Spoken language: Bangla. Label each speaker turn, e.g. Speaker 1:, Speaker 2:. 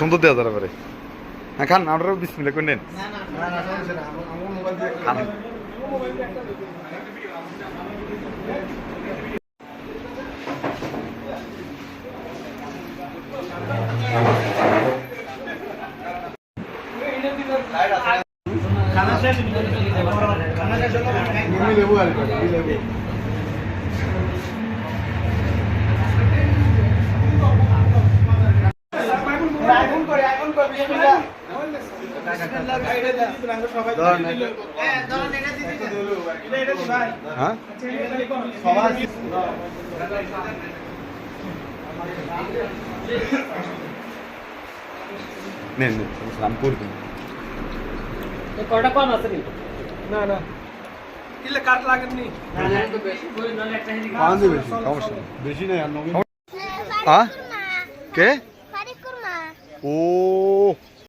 Speaker 1: সুন্দর দেওয়া যারা পারে। হ্যাঁ খান, আপনারা বিসমিল্লাহ করে নেন। খান। হ্যাঁ নেন নেন, সালাম করে দিন।
Speaker 2: কয়টা কম আছে কিন্তু?
Speaker 3: না না কিলে কাট লাগেনি।
Speaker 2: না না তো বেশি কই নালে একটা হেরি
Speaker 1: পাঁচ বেশি সমস্যা বেশি নাই আর নবীন। হ্যাঁ কে
Speaker 4: ফারিক কুরমা
Speaker 1: ও